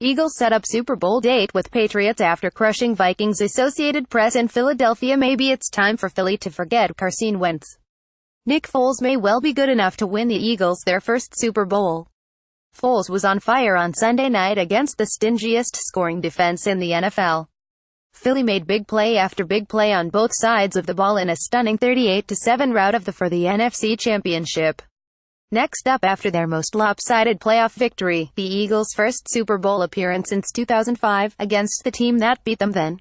Eagles set up Super Bowl date with Patriots after crushing Vikings Associated Press in Philadelphia. Maybe it's time for Philly to forget Carson Wentz. Nick Foles may well be good enough to win the Eagles their first Super Bowl. Foles was on fire on Sunday night against the stingiest scoring defense in the NFL. Philly made big play after big play on both sides of the ball in a stunning 38-7 rout for the NFC Championship. Next up, after their most lopsided playoff victory, the Eagles' first Super Bowl appearance since 2005, against the team that beat them then.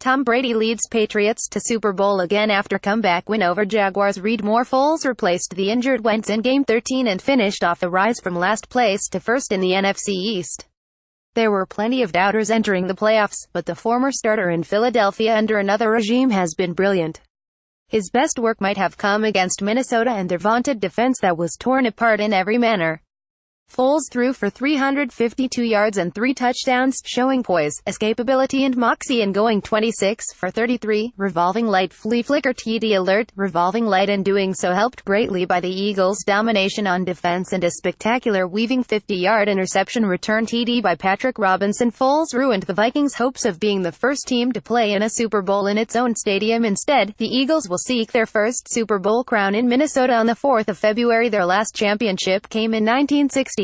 Tom Brady leads Patriots to Super Bowl again after comeback win over Jaguars. Read more. Foles replaced the injured Wentz in Game 13 and finished off the rise from last place to first in the NFC East. There were plenty of doubters entering the playoffs, but the former starter in Philadelphia under another regime has been brilliant. His best work might have come against Minnesota and their vaunted defense that was torn apart in every manner. Foles threw for 352 yards and 3 touchdowns, showing poise, escapability and moxie in going 26 for 33, revolving light flea flicker TD alert, revolving light, and doing so helped greatly by the Eagles' domination on defense and a spectacular weaving 50-yard interception return TD by Patrick Robinson. Foles ruined the Vikings' hopes of being the first team to play in a Super Bowl in its own stadium. Instead, the Eagles will seek their first Super Bowl crown in Minnesota on the 4th of February. Their last championship came in 1960.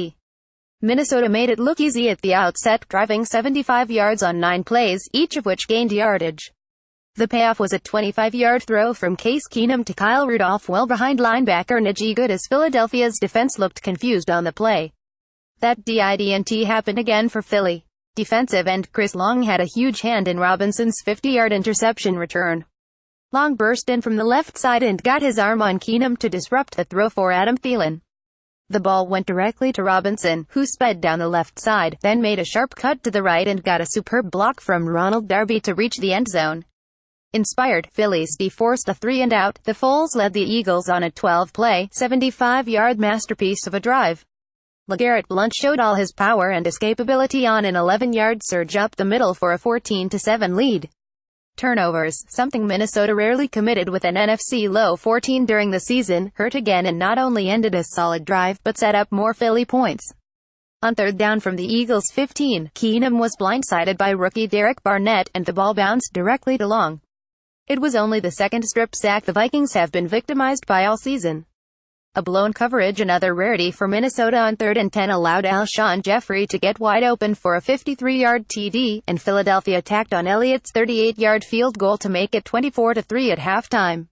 Minnesota made it look easy at the outset, driving 75 yards on 9 plays, each of which gained yardage. The payoff was a 25-yard throw from Case Keenum to Kyle Rudolph well behind linebacker Najee Good as Philadelphia's defense looked confused on the play. That didn't happen again for Philly. Defensive end Chris Long had a huge hand in Robinson's 50-yard interception return. Long burst in from the left side and got his arm on Keenum to disrupt the throw for Adam Thielen. The ball went directly to Robinson, who sped down the left side, then made a sharp cut to the right and got a superb block from Ronald Darby to reach the end zone. Inspired, Philly's D forced a 3-and-out. The Foles led the Eagles on a 12-play, 75-yard masterpiece of a drive. LeGarrette Blount showed all his power and escapability on an 11-yard surge up the middle for a 14-7 lead. Turnovers, something Minnesota rarely committed with an NFC low 14 during the season, hurt again and not only ended a solid drive but set up more Philly points. On 3rd down from the Eagles' 15, Keenum was blindsided by rookie Derek Barnett, and the ball bounced directly to Long. It was only the second strip sack the Vikings have been victimized by all season. A blown coverage, another rarity for Minnesota on 3rd and 10, allowed Alshon Jeffrey to get wide open for a 53-yard TD, and Philadelphia tacked on Elliott's 38-yard field goal to make it 24-3 at halftime.